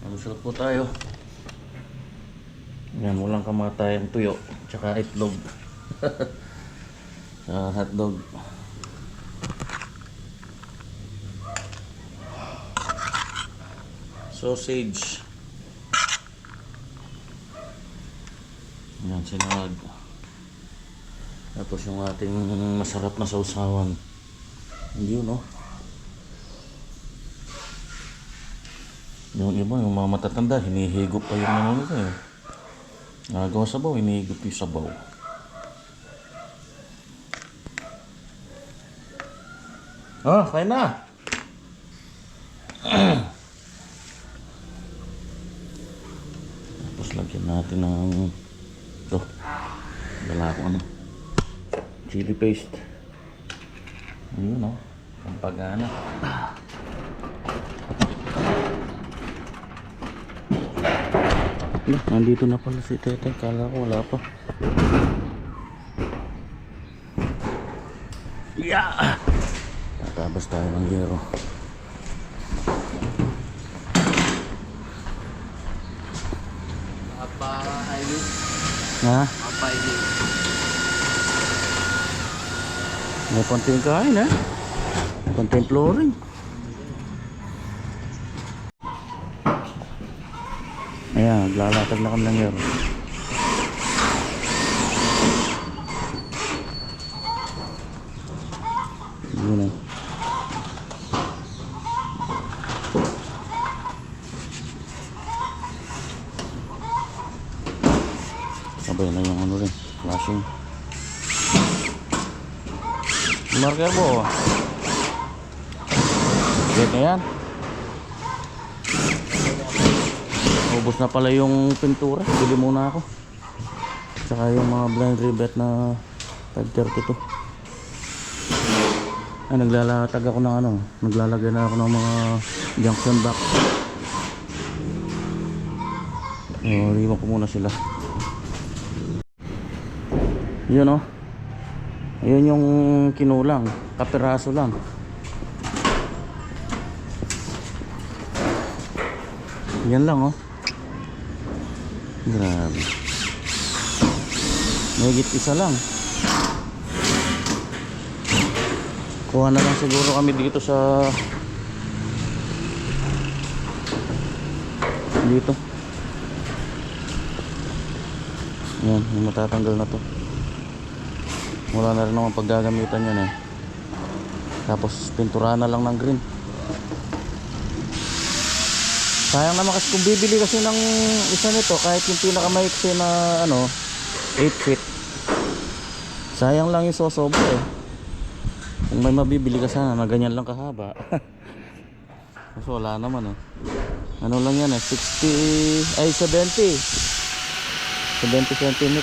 Malusot po tayo. Yan, walang kamatayang tuyo. Tsaka itlog. Sa hotdog. Sausage. Yan, sinangag. Tapos yung ating masarap na sausawan. Yun, no? Yung iba, yung mga matatanda, hinihigop pa yung ano nito eh. Nagawa sabaw, hinihigop yung sabaw. Ah, kain na! Tapos lagyan natin ng ito. Dala ko ano. Chili paste. Ayun, no? Pampagana. Nandito na pala si Tete. Kala ko wala pa. Yeah! Tatabas tayo ng yero. Apa-highway? Ha? Apa-highway? May konting kain eh. Konting flooring. Ayan, naglalatag na kami ng yero. Yun eh. Sabay na yung ano rin, flashing. Marker po. Get na yan. Ubus na pala yung pintura. Bili muna ako. Tsaka yung mga blind rivet na 532. Ay, naglalatag ako ng ano. Naglalagay na ako ng mga junction box. Iwan ko muna sila. Yun o. Ayun yung kinulang. Kapiraso lang. Yan lang o. Grabe. Mahigit isa lang. Kuha na lang siguro kami dito sa dito. Yan, yung matatanggal na to. Wala na rin naman paggagamitan yan eh. Tapos pinturahan na lang ng green. Sayang naman kasi kung bibili kasi ng isa nito, kahit yung pinakamaiksi na ano 8 feet, sayang lang yung sosobra eh. Kung may mabibili ka sana na ganyan lang kahaba. Kasi wala naman eh. Ano lang yan eh, 60 ay 70 cm.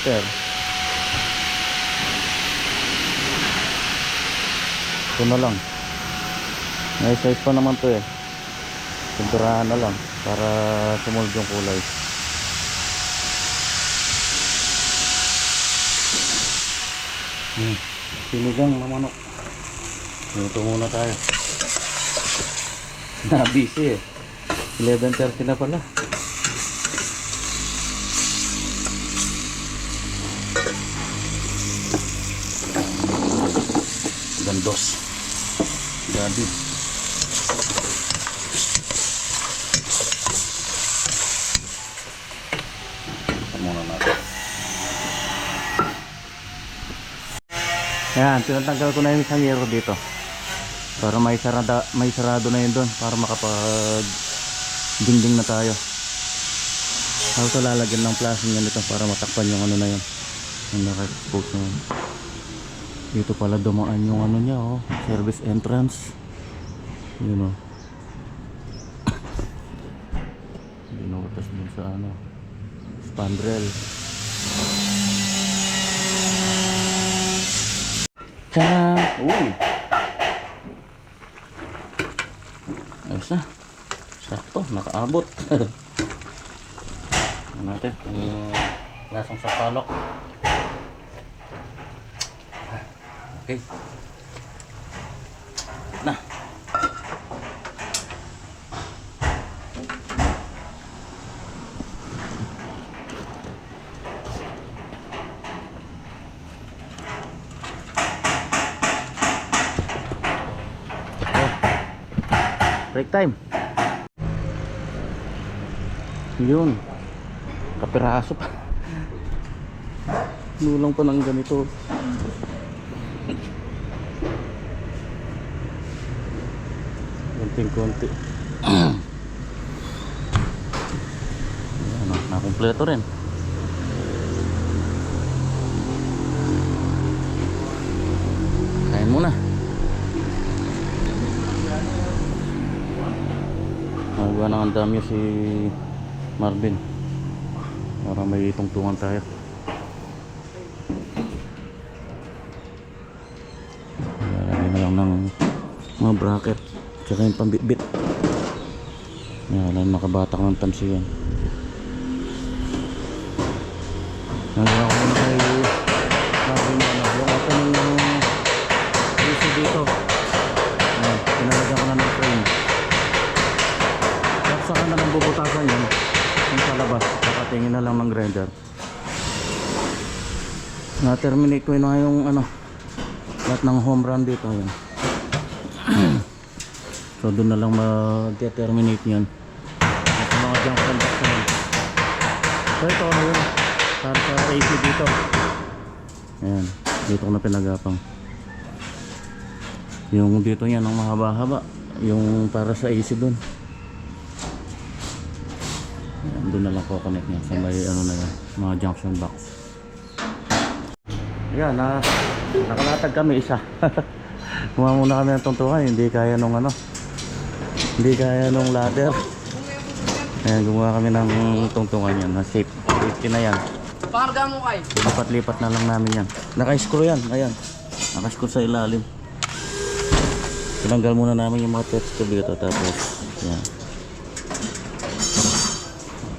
Ito na lang. May size pa naman to eh. Pinturahan na lang para sumulog yung kulay. Sinigang na manok. Ito muna tayo. Na-busy eh. 11:30 na pala. Gandos. Gabi. Ayan, tinatanggal ko na yung isang yero dito para may sarado na yun doon para makapag dingding na tayo. Ako lalagyan ng flashing yan dito para matakpan yung ano na yun, yung naka-expose na yun. Dito pala dumaan yung ano niya oh, service entrance. Yun oh. Binutas din sa ano, spandrel. Tara! Uy! Ayos na. Sakto, nakaabot. Ano natin? Yung lasang sapalok. Okay. Na. break time. Yun, kapiraso pa. Nulang pa ng ganito. Konting-konti. Ano, nakumpleto rin. Kain muna. Magawa na ang dami si Marvin para may tungtungan tayo. Lalagay na lang ng mga bracket tsaka yung pambitbit. Yan, makabatak ng tansi yan. Nagawa ko muna kay Marvin yung opening ng AC dito. Yan, pinalagyan ko na ng frame. Saka na lang bubutasan yun yung sa labas, nakatingin na lang ng grinder. Na-terminate ko na yung ano, lahat ng home run dito yun. So doon na lang mag-terminate yun at mga junction box na yun. So ito ano yun para sa AC dito. Ayan, dito ko na pinagapang yung dito yan ang mahaba-haba, yung para sa AC doon. Doon na lang ko connect niya sa may ano na yan, mga junction box. Yan, nakalatag kami isa. Gumawa muna kami ng tungtungan, hindi kaya nung ano, hindi kaya nung ladder. Ayan, gumawa kami ng tungtungan yan, na safety na yan. Pangarga mo kay? Lipat-lipat na lang namin yan. Naka-screw yan, ayan. Naka-screw sa ilalim. Tinanggal muna namin yung mga test tube dito, tapos yan.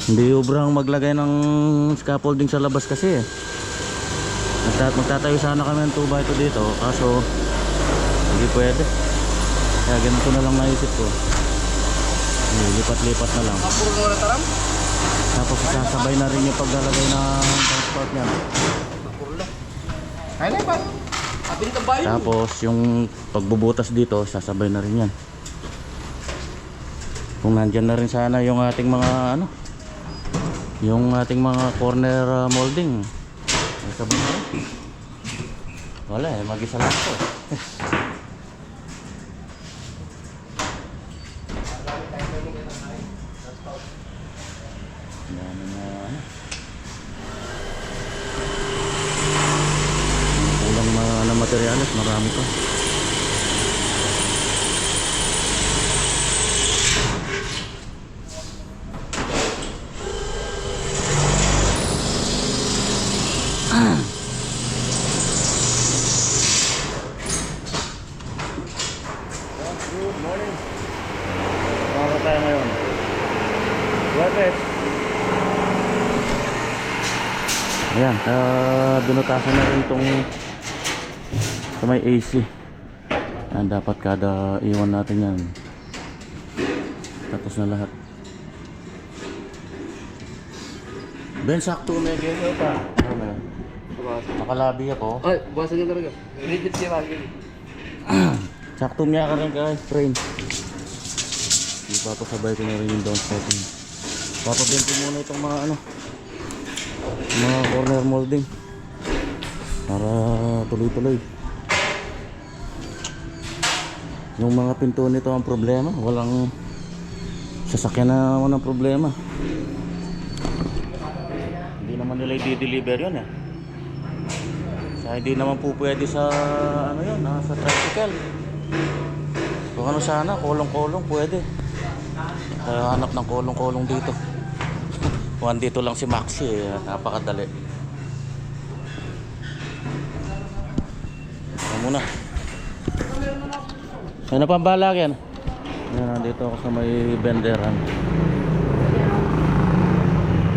Hindi ubrang maglagay ng scaffolding sa labas kasi eh. Magtatayo sana kami ng 2x2 dito, kaso hindi pwede. Kaya ganito na lang naisip ko. Lipat-lipat na lang. Kapuro mo na taram? Tapos sasabay na rin yung paglalagay ng transport niya. Kapuro lang. Kaya na ba? Abin ka ba yun? Tapos yung pagbubutas dito, sasabay na rin yan. Kung nandyan na rin sana yung ating mga ano, yung ating mga corner molding, sabi na rin. Wala eh, mag-isa lang ito. Dami na ano, kulang na materialis, marami pa. Good morning. Maka tayo ngayon. Webes. Ayan, binutasan na rin itong sa may AC. Ayan, dapat kada iwan natin yan. Tapos na lahat. Ben, sakto may ganyo pa. Nakalabi ako. Ay, buwasan niya talaga. Rigid siya lagi. Sakto niya ka rin guys, frame. Ipapasabay ko na rin yung downspouting. Papabente muna itong mga ano, mga corner molding para tuloy-tuloy. Yung mga pinto nito ang problema, walang sasakyan na walang problema. Hindi naman nila i-deliver yun eh. Sa hindi naman po pwede sa ano yun, sa tricycle. Kung ano sana, kolong-kolong pwede. Kaya hanap ng kolong-kolong dito. One dito lang si Maxi eh. Napakadali. Ito muna. Ay napambalag yan. Yan, nandito ako sa may benderan.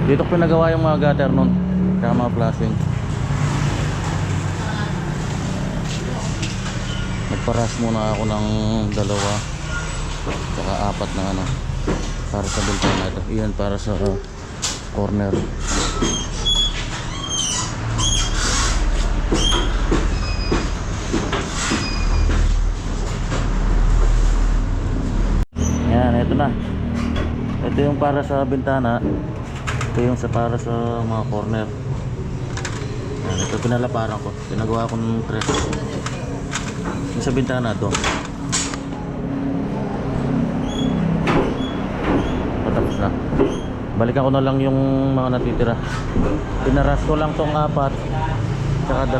Dito ko pinagawa yung mga gutter nun. Kaya mga flashing. Nagparas muna ako ng 2 saka 4 na ano para sa bintana ito. Iyan para sa corner. Yan, na. Ito yung para sa bintana. Ito yung para sa mga corner. Yan, ito pinalaparan ko. Pinagawa ko ng tres. Yung sa bintana doon. Patapos na. Balikan ko na lang yung mga natitira. Pinaras ko lang tong 4 tsaka 2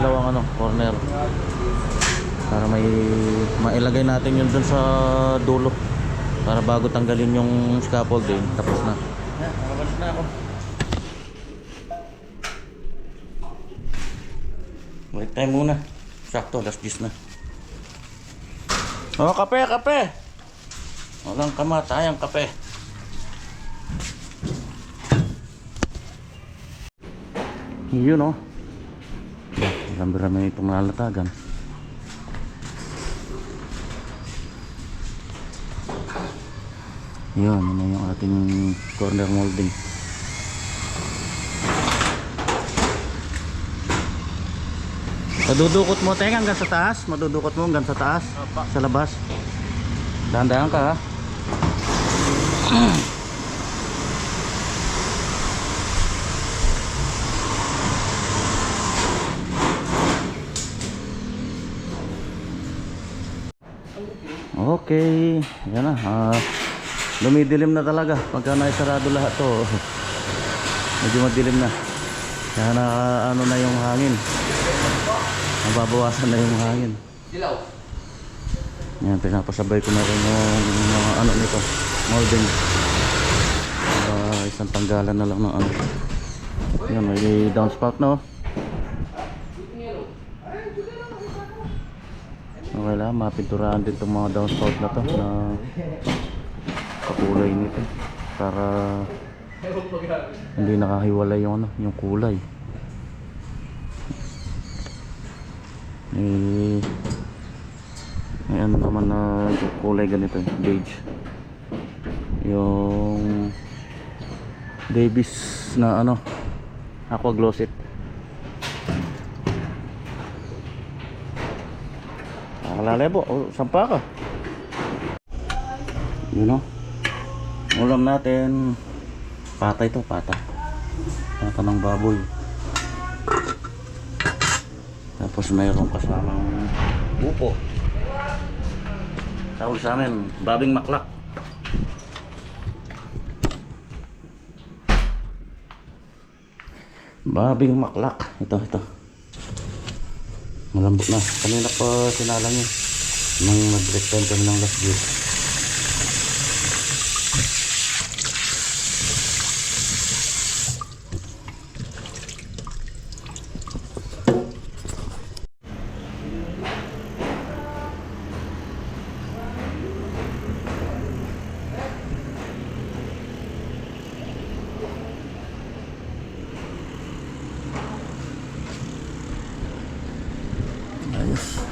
corner para may mailagay natin yun dun sa dulo para bago tanggalin yung scaffolding. Tapos na. Nakabalik na ako. Wait time muna. Sakto, last 10 na. Oh, kape, kape! Walang kamatayang kape. Yun o. Marami-rami itong lalatagan. Yun, yun yung ating corner molding. Madudukot mo tayo hanggang sa taas. Madudukot mo hanggang sa taas. Sa labas. Dahan-dahan ka ha. Okay, yan na. Lumidilim na talaga pagka naisarado lahat to. Medyo madilim na. Kaya na ano na yung hangin. Nababawasan na yung hangin. Dilaw. Yan, pinapasabay ko na rin yung mga ano nito, molding. Isang tanggalan na lang ng ano. Yan, may downspout na oh. Okay lang, mapinturahan din itong mga downspout na to na kakulay nito para hindi nakahiwalay yung ano, yung kulay. May ano naman na kulay ganito, beige. Yung Davis na ano, aqua glossy. Lalebo, sampa ka. Yun o. Ulam natin. Pata ito, pata. Pata ng baboy. Tapos mayroong kasamang upo. Tawag sa amin, babing maklak. Babing maklak. Ito. Malambot na. Kanina pa sinalang yun nang nag-break time kami ng last year. Ayos.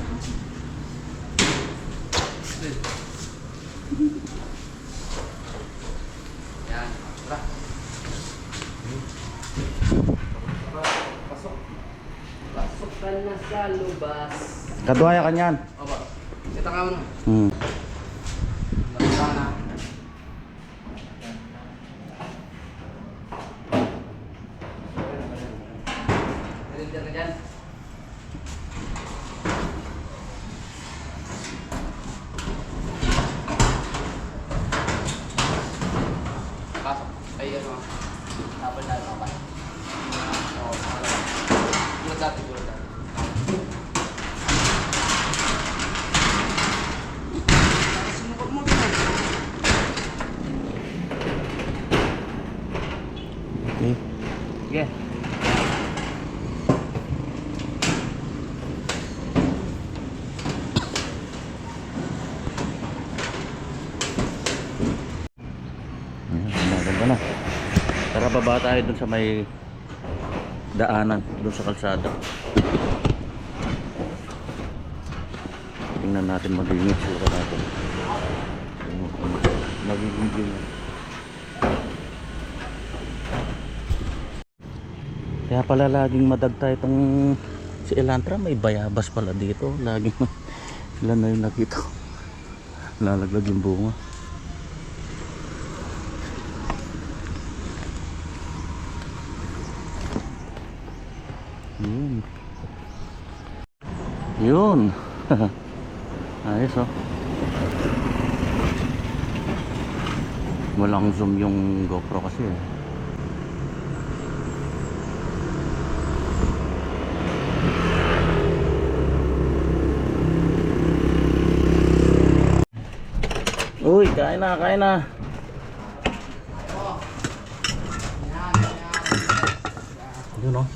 Yan. Tara. Pasok. Pasok ka na sa lubas. Kaduhaya ka niyan. Opo. Kita ka mo na. Kita na. Pwede na dyan. Pasok. Ay, ano. Tapos na lang ako. Oo. Tulad dati. Sinukot mo din. Okay. Yeah. Maganda na. Tara, baba tayo dun sa may daanan, dun sa kalsada. Tingnan natin magiging sura natin. Magiging ganyan. Kaya pala laging madagta itong si Elantra. May bayabas pala dito. Laging ilan na yung nakita. Lalaglag yung bunga. Yun. Ayos oh. Walang zoom yung GoPro kasi eh. Uy, kain na, kain na. Yun oh.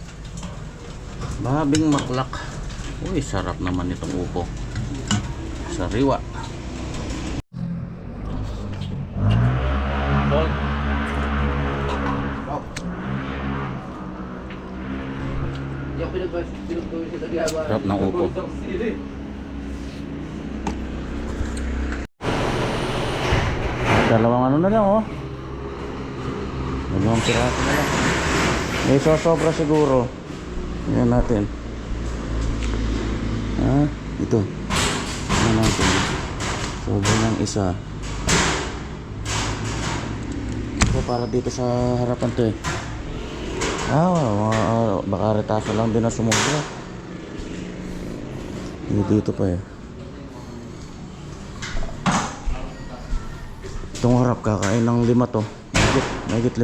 Babing maklak. Uy, sarap naman itong upo. Sariwa. Sarap ng upo. Dalawang ano na lang oh. Dalawang piraso na lang. May sosobra siguro. Yan natin. Ito. Yan natin. Sobra ng isa. Ito para dito sa harapan to eh. Baka retaso lang din na sumobra. Dito pa eh. Itong harap kakain ng 5 to. Mahigit 5.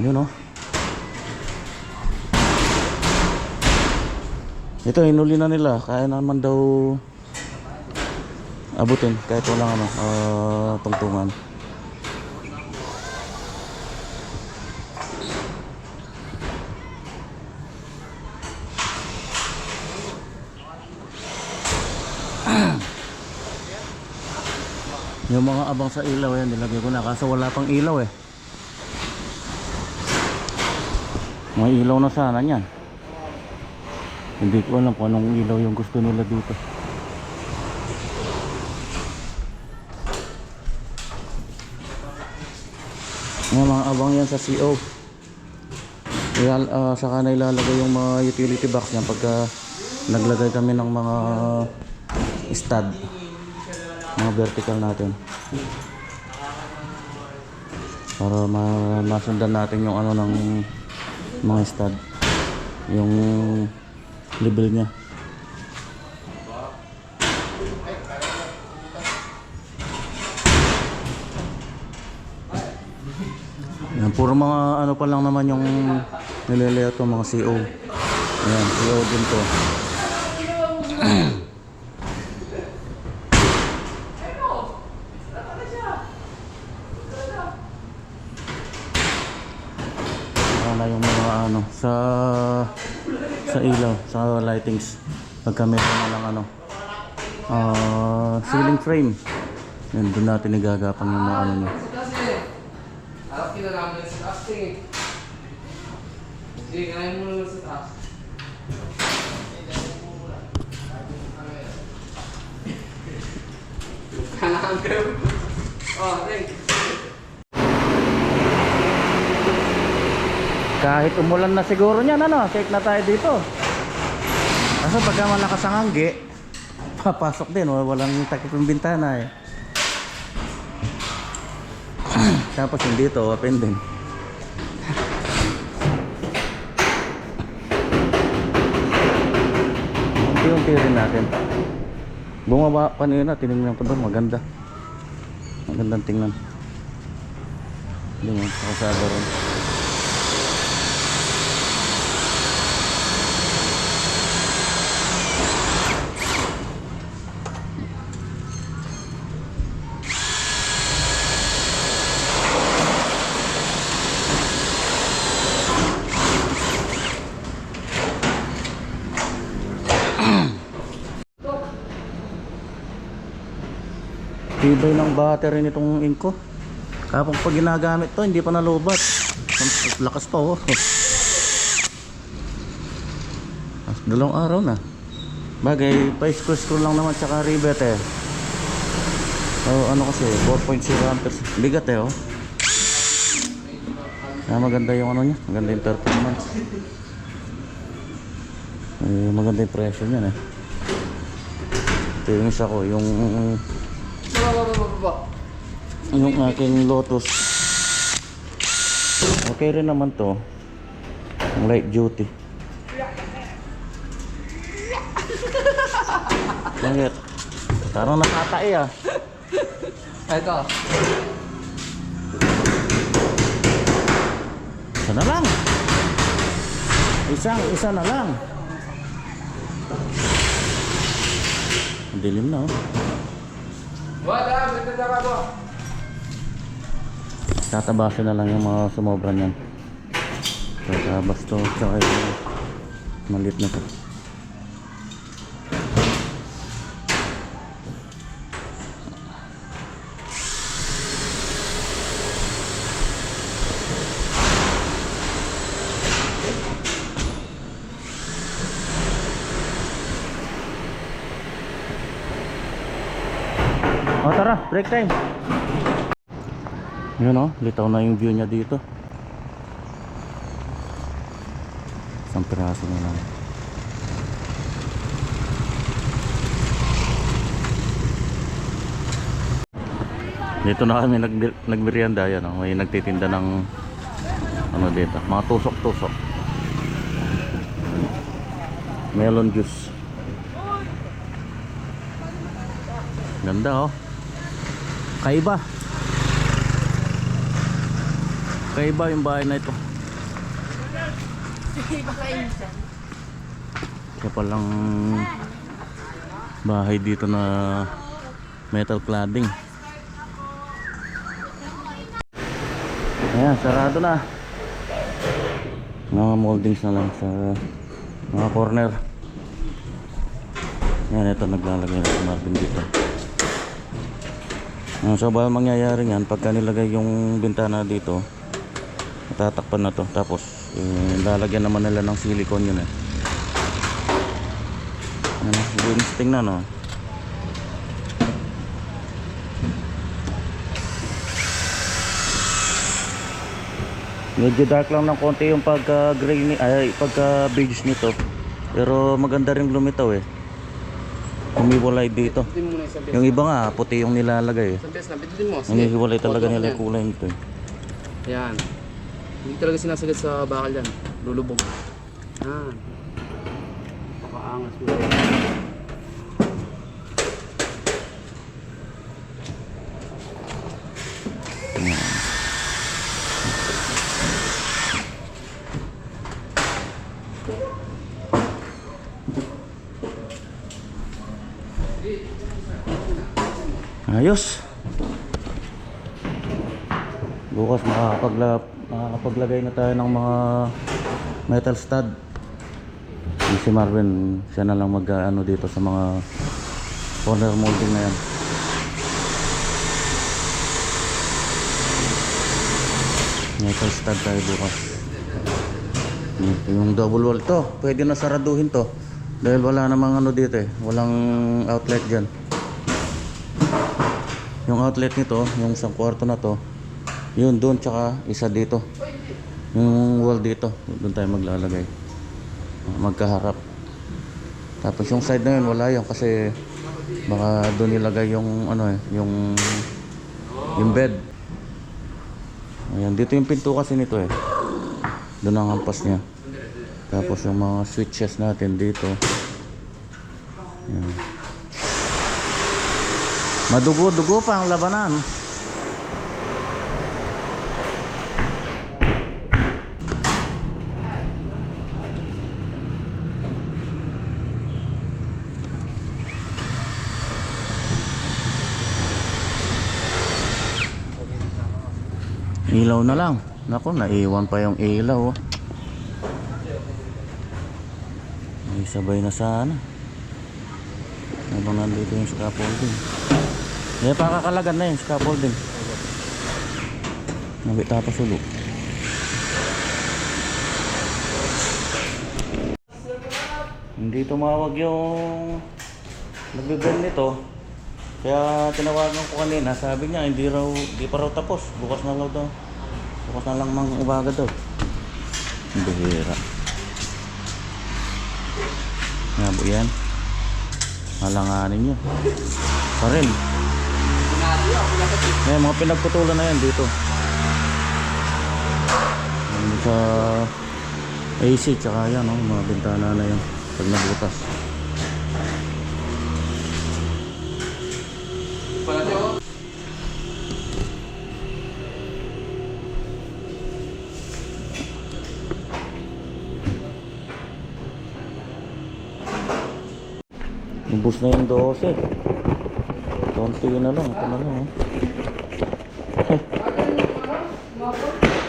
Yun oh. Ito hinuli na nila. Kaya naman daw abutin kahit walang tungtungan. Yung mga abang sa ilaw yan, nilagay ko na kaso wala pang ilaw eh. May ilaw na sana yan. Hindi ko alam kung anong ilaw yung gusto nila dito. Yung mga abang yan sa CO. Saka na ilalagay yung mga utility box yan pagka naglagay kami ng mga stud. Mga vertical natin para masundan natin yung ano ng mga stud, yung level nya. Yan, puro mga ano pa lang naman yung nilalayout ko, mga CO. Ayan, CO din to. Na yung mga ano sa ilaw, sa lightings pagka meron na lang ano ceiling frame. Yan, doon natin igagapan yung mga ano nyo. Kahit umulan na siguro niyan, safe na tayo dito. Kaso pagka malakas ang hanggi, papasok din, walang takip yung bintana eh. Tapos yung dito, open din. Unti-unti rin natin. Bumaba kanina, tinignan ko doon, maganda. Magandang tingnan. Hindi mo, pakasada rin. Tibay ng battery nitong Inco. Kapag pag ginagamit to, hindi pa nalubat. Lakas pa oh. Dalawang araw na. Bagay, pa-screw lang naman tsaka rivet eh. Ano kasi, 4.0 amperes. Bigat eh oh. Maganda yung ano niya, maganda yung performance. Maganda yung presyo niyan eh. Ito yung isa ko, yung aking Lotus Okay rin naman to. Ang light duty. Bakit? Parang nakatae ah. Ito. Isa na lang. Isa na lang. Ang dilim na oh. Tatabasin na lang yung mga sumobra niyan. Tatabas to, tsaka yung maliit na to. O tara, break time. Yun o, litaw na yung view niya dito. Isang piraso na lang. Dito na kami nagmerienda yan o. May nagtitinda ng ano dito, mga tusok-tusok. Melon juice. Ganda oh. Kaiba. Kaiba yung bahay na ito. Kaya palang bahay dito na metal cladding. Ayan, sarado na. Mga moldings na lang sa mga corner. Ayan, ito naglalagay na si Marvin dito. So ba mangyayari yan pagka nilagay yung bintana dito, tatakpan na to, tapos lalagyan naman nila ng silicone yun eh. Ano, linis tingnan no. Medyo dark lang ng konti yung pagka gray ay pagka beige nito, pero maganda rin lumitaw eh. Humiwalay dito. Yung iba nga puti yung nilalagay eh. Humiwalay talaga nila yung kulay nito eh. Yan. Hindi talaga sinasagat sa bakal yan. Lulubog. Yan. Pakaangas mo. Ayos. Bukas makakapaglagay na tayo ng mga metal stud. Si Marvin, siya na lang mag-ano dito sa mga corner molding na yan. Metal stud tayo bukas. Yung double wall to, pwede na saraduhin to. Dahil wala namang ano dito eh, walang outlet dyan. Yung outlet nito, yung isang kwarto na to, yun doon, tsaka isa dito. Yung wall dito, doon tayo maglalagay. Magkaharap. Tapos yung side na yun, wala yun kasi baka doon ilagay yung ano eh, yung bed. Ayan, dito yung pinto kasi nito eh. Doon ang hampas niya. Tapos yung mga switches natin dito. Ayan. Madugo-dugo pa ang labanan. Ilaw na lang. Naku, naiwan pa yung ilaw. May sabay na sana. Habang nandito yung scaffolding. Eh, pakakalagan na yung scaffolding. Nabit tapos ulo. Hindi tumawag yung nagbibuild nito. Kaya tinawagan ko kanina, sabi niya hindi pa raw tapos. Bukas na lang daw. Bukas na lang mang umaga daw. Bihira. Nga po yan. Malanganin nyo. Pa rin. May mga pinagputulan na yan dito. sa AC tsaka yan, oh, mga bintana na yan pag nabutas. Ubus na yung 12. Konti na lang. Ito na lang. Oh.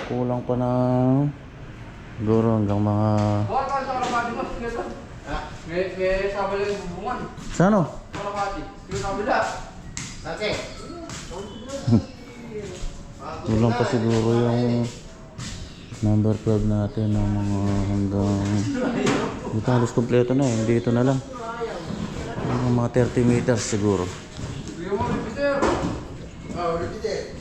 Kulang pa ng siguro hanggang mga... May sabay lang yung bubungan. Sa ano? Sa Makati. Yung kabila. Dati. Kulang pa siguro yung number 12 natin ng mga hanggang... Ito halos kompleto na eh. Dito na lang. Mga 30 meters siguro. Bigyan mo, repeater. Repeater.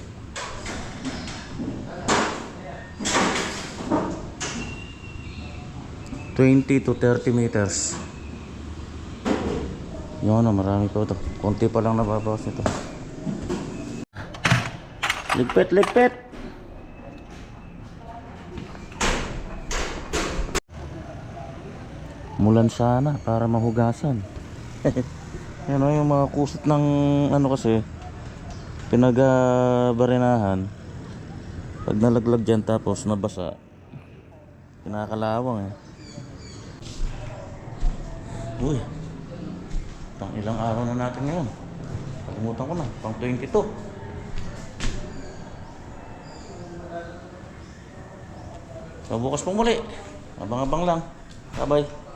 20 to 30 meters. Yun na, marami pa ito. Konti pa lang nababawas nito. Ligpit, ligpit! Mulan sana para mahugasan. Yan o, yung mga kusot ng ano kasi pinag-barinahan. Pag nalaglag dyan tapos nabasa, kinakalawang eh. Uy, pang ilang araw na natin ngayon. Kalimutan ko na, pang 22. So bukas po muli. Abang-abang lang. Bye-bye.